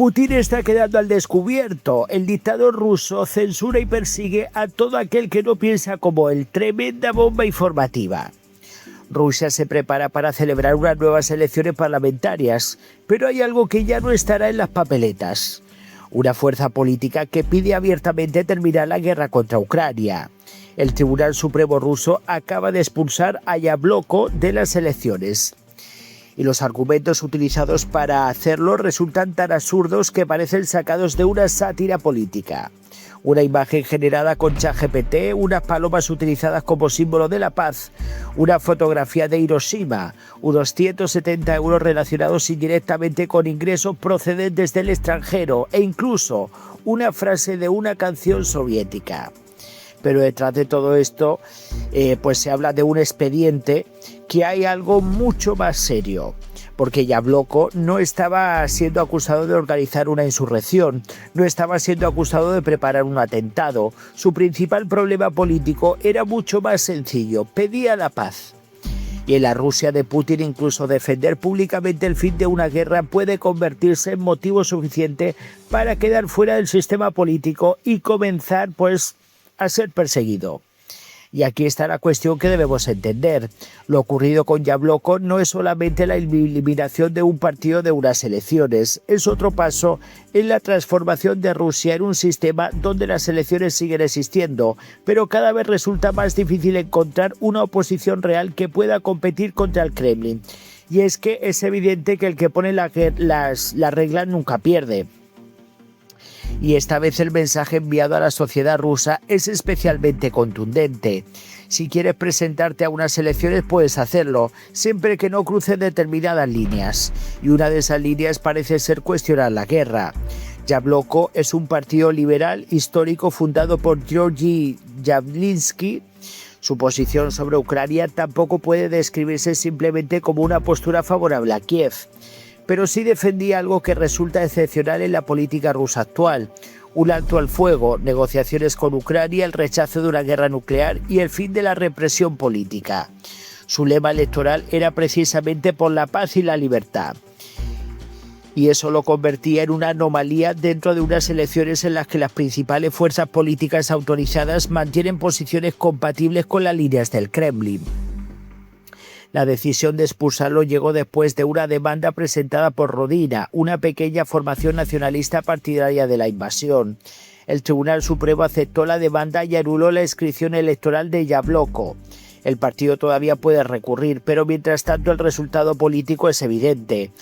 Putin está quedando al descubierto. El dictador ruso censura y persigue a todo aquel que no piensa como él. Tremenda bomba informativa. Rusia se prepara para celebrar unas nuevas elecciones parlamentarias, pero hay algo que ya no estará en las papeletas. Una fuerza política que pide abiertamente terminar la guerra contra Ucrania. El Tribunal Supremo ruso acaba de expulsar a Yabloko de las elecciones. Y los argumentos utilizados para hacerlo resultan tan absurdos que parecen sacados de una sátira política. Una imagen generada con ChatGPT, unas palomas utilizadas como símbolo de la paz, una fotografía de Hiroshima, unos 170 euros relacionados indirectamente con ingresos procedentes del extranjero e incluso una frase de una canción soviética. Pero detrás de todo esto, pues se habla de un expediente, que hay algo mucho más serio. Porque Yabloko no estaba siendo acusado de organizar una insurrección, no estaba siendo acusado de preparar un atentado. Su principal problema político era mucho más sencillo, pedía la paz. Y en la Rusia de Putin, incluso defender públicamente el fin de una guerra puede convertirse en motivo suficiente para quedar fuera del sistema político y comenzar, pues, a ser perseguido. Y aquí está la cuestión que debemos entender. Lo ocurrido con Yabloko no es solamente la eliminación de un partido de unas elecciones, es otro paso en la transformación de Rusia en un sistema donde las elecciones siguen existiendo, pero cada vez resulta más difícil encontrar una oposición real que pueda competir contra el Kremlin. Y es que es evidente que el que pone las reglas nunca pierde. Y esta vez el mensaje enviado a la sociedad rusa es especialmente contundente. Si quieres presentarte a unas elecciones puedes hacerlo, siempre que no cruces determinadas líneas. Y una de esas líneas parece ser cuestionar la guerra. Yabloko es un partido liberal histórico fundado por Georgy Yavlinsky. Su posición sobre Ucrania tampoco puede describirse simplemente como una postura favorable a Kiev. Pero sí defendía algo que resulta excepcional en la política rusa actual: un alto al fuego, negociaciones con Ucrania, el rechazo de una guerra nuclear y el fin de la represión política. Su lema electoral era precisamente por la paz y la libertad. Y eso lo convertía en una anomalía dentro de unas elecciones en las que las principales fuerzas políticas autorizadas mantienen posiciones compatibles con las líneas del Kremlin. La decisión de expulsarlo llegó después de una demanda presentada por Rodina, una pequeña formación nacionalista partidaria de la invasión. El Tribunal Supremo aceptó la demanda y anuló la inscripción electoral de Yabloko. El partido todavía puede recurrir, pero mientras tanto el resultado político es evidente.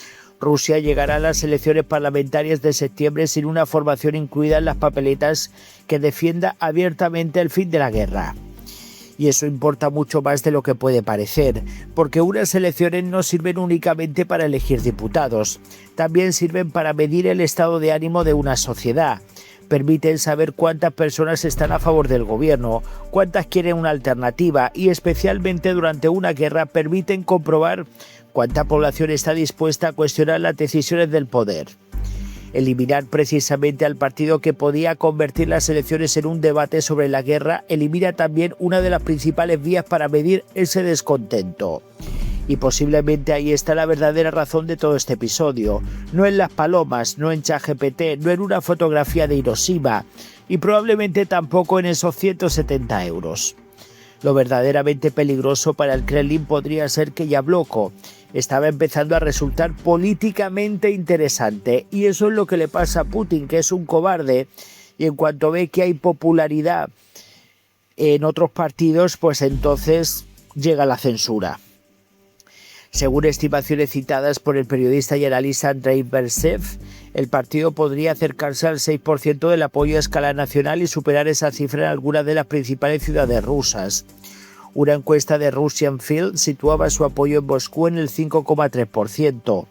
Rusia llegará a las elecciones parlamentarias de septiembre sin una formación incluida en las papeletas que defienda abiertamente el fin de la guerra. Y eso importa mucho más de lo que puede parecer, porque unas elecciones no sirven únicamente para elegir diputados, también sirven para medir el estado de ánimo de una sociedad. Permiten saber cuántas personas están a favor del gobierno, cuántas quieren una alternativa y especialmente durante una guerra permiten comprobar cuánta población está dispuesta a cuestionar las decisiones del poder. Eliminar precisamente al partido que podía convertir las elecciones en un debate sobre la guerra elimina también una de las principales vías para medir ese descontento. Y posiblemente ahí está la verdadera razón de todo este episodio. No en las palomas, no en ChatGPT, no en una fotografía de Hiroshima y probablemente tampoco en esos 170 euros. Lo verdaderamente peligroso para el Kremlin podría ser que Yabloko estaba empezando a resultar políticamente interesante, y eso es lo que le pasa a Putin, que es un cobarde, y en cuanto ve que hay popularidad en otros partidos, pues entonces llega la censura. Según estimaciones citadas por el periodista y analista Andrei Bersev, el partido podría acercarse al 6% del apoyo a escala nacional y superar esa cifra en algunas de las principales ciudades rusas. Una encuesta de Russian Field situaba su apoyo en Moscú en el 5,3%.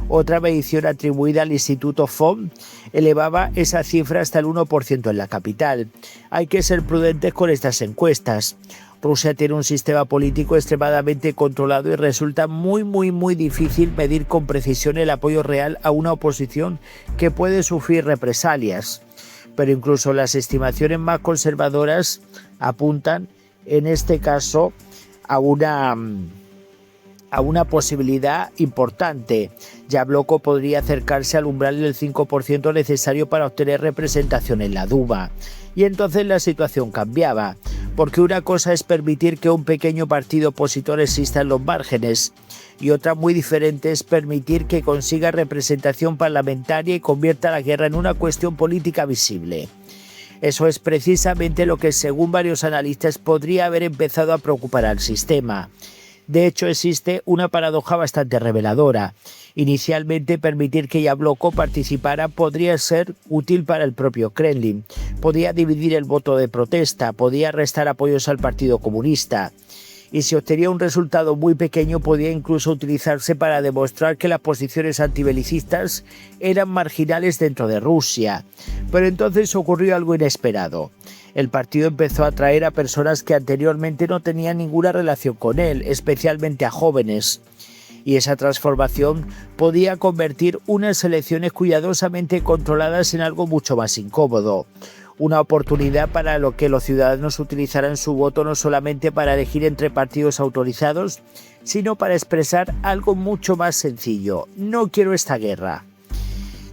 Otra medición atribuida al Instituto FOM elevaba esa cifra hasta el 1% en la capital. Hay que ser prudentes con estas encuestas. Rusia tiene un sistema político extremadamente controlado y resulta muy difícil medir con precisión el apoyo real a una oposición que puede sufrir represalias. Pero incluso las estimaciones más conservadoras apuntan, en este caso, a a una posibilidad importante. Yabloko podría acercarse al umbral del 5% necesario para obtener representación en la Duma. Y entonces la situación cambiaba, porque una cosa es permitir que un pequeño partido opositor exista en los márgenes, y otra muy diferente es permitir que consiga representación parlamentaria y convierta la guerra en una cuestión política visible. Eso es precisamente lo que, según varios analistas, podría haber empezado a preocupar al sistema. De hecho, existe una paradoja bastante reveladora. Inicialmente, permitir que Yabloko participara podría ser útil para el propio Kremlin. Podía dividir el voto de protesta, podía restar apoyos al Partido Comunista. Y si obtenía un resultado muy pequeño, podía incluso utilizarse para demostrar que las posiciones antibelicistas eran marginales dentro de Rusia. Pero entonces ocurrió algo inesperado. El partido empezó a atraer a personas que anteriormente no tenían ninguna relación con él, especialmente a jóvenes. Y esa transformación podía convertir unas elecciones cuidadosamente controladas en algo mucho más incómodo. Una oportunidad para lo que los ciudadanos utilizaran su voto no solamente para elegir entre partidos autorizados, sino para expresar algo mucho más sencillo: no quiero esta guerra.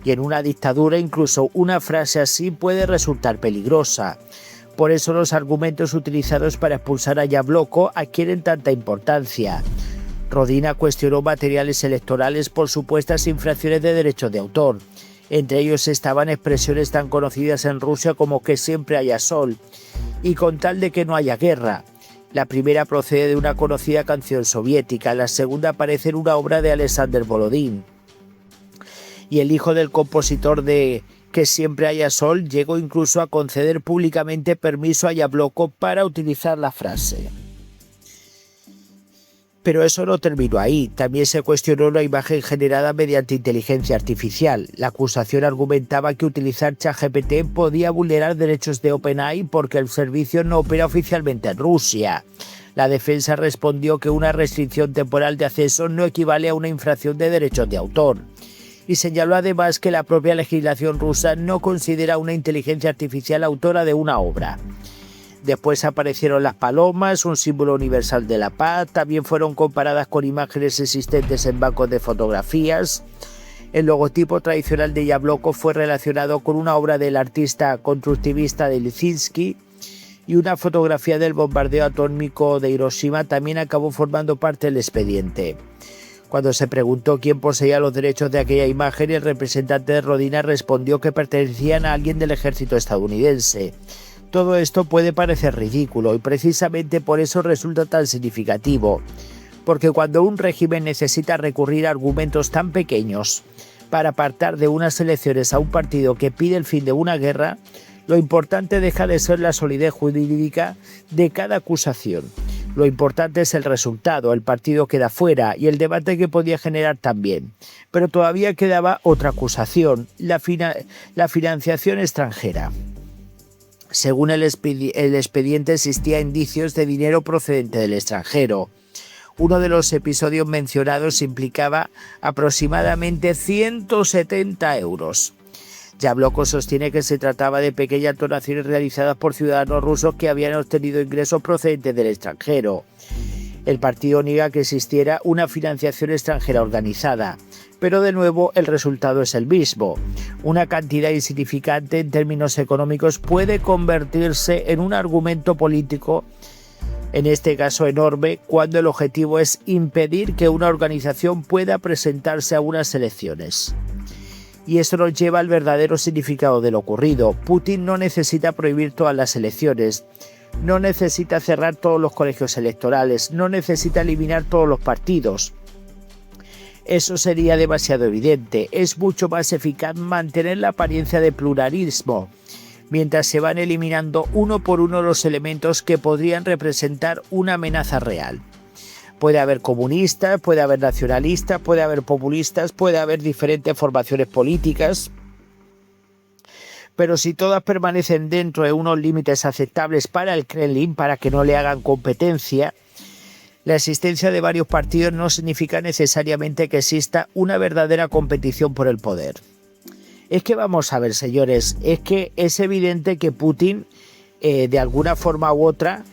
Y en una dictadura incluso una frase así puede resultar peligrosa. Por eso los argumentos utilizados para expulsar a Yabloko adquieren tanta importancia. Rodina cuestionó materiales electorales por supuestas infracciones de derechos de autor. Entre ellos estaban expresiones tan conocidas en Rusia como "que siempre haya sol" y "con tal de que no haya guerra". La primera procede de una conocida canción soviética, la segunda aparece en una obra de Alexander Volodin. Y el hijo del compositor de "que siempre haya sol" llegó incluso a conceder públicamente permiso a Yabloko para utilizar la frase. Pero eso no terminó ahí. También se cuestionó la imagen generada mediante inteligencia artificial. La acusación argumentaba que utilizar ChatGPT podía vulnerar derechos de OpenAI porque el servicio no opera oficialmente en Rusia. La defensa respondió que una restricción temporal de acceso no equivale a una infracción de derechos de autor. Y señaló además que la propia legislación rusa no considera una inteligencia artificial autora de una obra. Después aparecieron las palomas, un símbolo universal de la paz. También fueron comparadas con imágenes existentes en bancos de fotografías. El logotipo tradicional de Yabloko fue relacionado con una obra del artista constructivista de Lisinski, y una fotografía del bombardeo atómico de Hiroshima también acabó formando parte del expediente. Cuando se preguntó quién poseía los derechos de aquella imagen, el representante de Rodina respondió que pertenecían a alguien del ejército estadounidense. Todo esto puede parecer ridículo y precisamente por eso resulta tan significativo, porque cuando un régimen necesita recurrir a argumentos tan pequeños para apartar de unas elecciones a un partido que pide el fin de una guerra, lo importante deja de ser la solidez jurídica de cada acusación. Lo importante es el resultado, el partido queda fuera y el debate que podía generar también. Pero todavía quedaba otra acusación, la financiación extranjera. Según el expediente existía indicios de dinero procedente del extranjero. Uno de los episodios mencionados implicaba aproximadamente 170 euros. Yabloko sostiene que se trataba de pequeñas donaciones realizadas por ciudadanos rusos que habían obtenido ingresos procedentes del extranjero. El partido niega que existiera una financiación extranjera organizada, pero de nuevo el resultado es el mismo. Una cantidad insignificante en términos económicos puede convertirse en un argumento político, en este caso enorme, cuando el objetivo es impedir que una organización pueda presentarse a unas elecciones. Y eso nos lleva al verdadero significado de lo ocurrido. Putin no necesita prohibir todas las elecciones, no necesita cerrar todos los colegios electorales, no necesita eliminar todos los partidos. Eso sería demasiado evidente. Es mucho más eficaz mantener la apariencia de pluralismo, mientras se van eliminando uno por uno los elementos que podrían representar una amenaza real. Puede haber comunistas, puede haber nacionalistas, puede haber populistas, puede haber diferentes formaciones políticas, pero si todas permanecen dentro de unos límites aceptables para el Kremlin, para que no le hagan competencia, la existencia de varios partidos no significa necesariamente que exista una verdadera competición por el poder. Es que vamos a ver, señores, es que es evidente que Putin, de alguna forma u otra,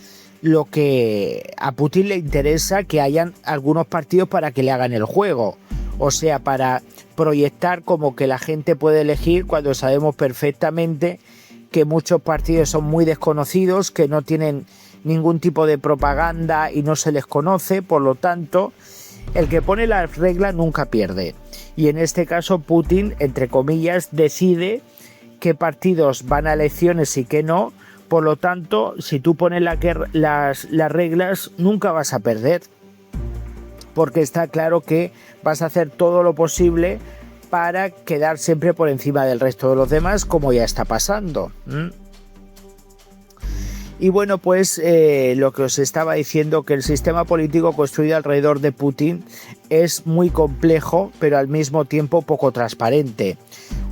lo que a Putin le interesa que hayan algunos partidos para que le hagan el juego. O sea, para proyectar como que la gente puede elegir cuando sabemos perfectamente que muchos partidos son muy desconocidos, que no tienen ningún tipo de propaganda y no se les conoce. Por lo tanto, el que pone las reglas nunca pierde. Y en este caso Putin, entre comillas, decide qué partidos van a elecciones y qué no. Por lo tanto, si tú pones las reglas, nunca vas a perder. Porque está claro que vas a hacer todo lo posible para quedar siempre por encima del resto de los demás, como ya está pasando. Y bueno, pues lo que os estaba diciendo, que el sistema político construido alrededor de Putin es muy complejo, pero al mismo tiempo poco transparente.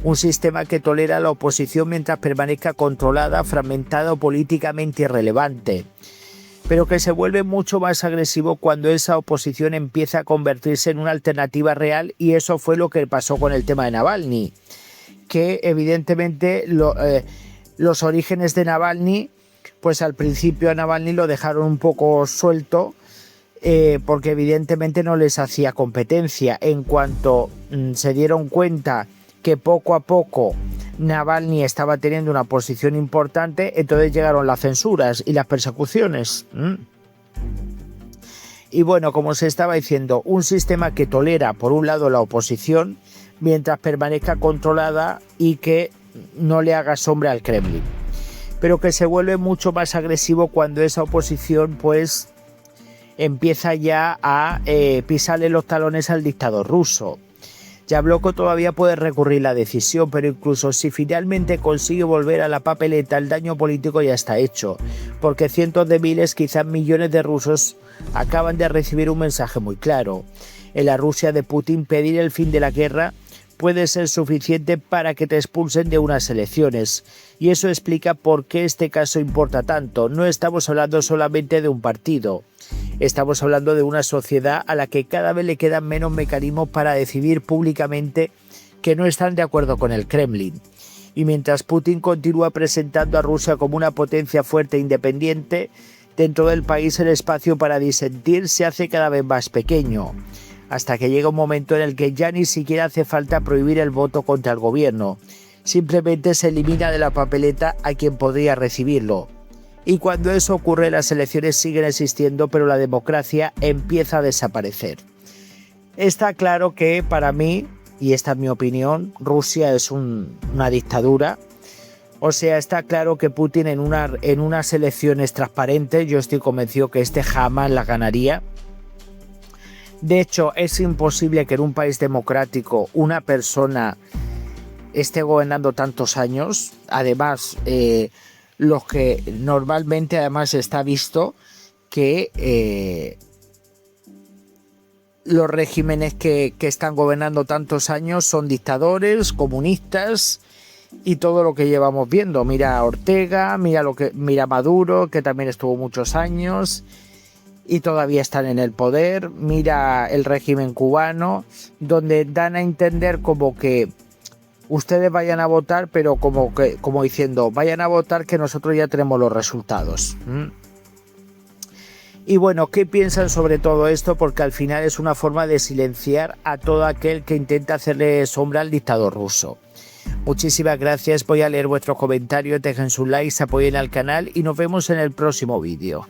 Un sistema que tolera la oposición mientras permanezca controlada, fragmentada o políticamente irrelevante, pero que se vuelve mucho más agresivo cuando esa oposición empieza a convertirse en una alternativa real, y eso fue lo que pasó con el tema de Navalny, que evidentemente los orígenes de Navalny, pues al principio a Navalny lo dejaron un poco suelto, porque evidentemente no les hacía competencia. En cuanto se dieron cuenta que poco a poco Navalny estaba teniendo una posición importante, entonces llegaron las censuras y las persecuciones. Y bueno, como se estaba diciendo, un sistema que tolera por un lado la oposición mientras permanezca controlada y que no le haga sombra al Kremlin, pero que se vuelve mucho más agresivo cuando esa oposición pues empieza ya a pisarle los talones al dictador ruso. Yabloko todavía puede recurrir la decisión, pero incluso si finalmente consigue volver a la papeleta, el daño político ya está hecho, porque cientos de miles, quizás millones de rusos acaban de recibir un mensaje muy claro. En la Rusia de Putin, pedir el fin de la guerra puede ser suficiente para que te expulsen de unas elecciones, y eso explica por qué este caso importa tanto. No estamos hablando solamente de un partido. Estamos hablando de una sociedad a la que cada vez le quedan menos mecanismos para decidir públicamente que no están de acuerdo con el Kremlin. Y mientras Putin continúa presentando a Rusia como una potencia fuerte e independiente, dentro del país el espacio para disentir se hace cada vez más pequeño, hasta que llega un momento en el que ya ni siquiera hace falta prohibir el voto contra el gobierno. Simplemente se elimina de la papeleta a quien podría recibirlo. Y cuando eso ocurre, las elecciones siguen existiendo, pero la democracia empieza a desaparecer. Está claro que para mí, y esta es mi opinión, Rusia es una dictadura. O sea, está claro que Putin en unas elecciones transparentes, yo estoy convencido que jamás la ganaría. De hecho, es imposible que en un país democrático una persona esté gobernando tantos años. Además, los que normalmente además está visto que los regímenes que están gobernando tantos años son dictadores, comunistas y todo lo que llevamos viendo. Mira a Ortega, mira Maduro, que también estuvo muchos años y todavía están en el poder. Mira el régimen cubano, donde dan a entender como que ustedes vayan a votar, pero como diciendo, vayan a votar que nosotros ya tenemos los resultados. Y bueno, ¿qué piensan sobre todo esto? Porque al final es una forma de silenciar a todo aquel que intenta hacerle sombra al dictador ruso. Muchísimas gracias, voy a leer vuestros comentarios, dejen sus likes, apoyen al canal y nos vemos en el próximo vídeo.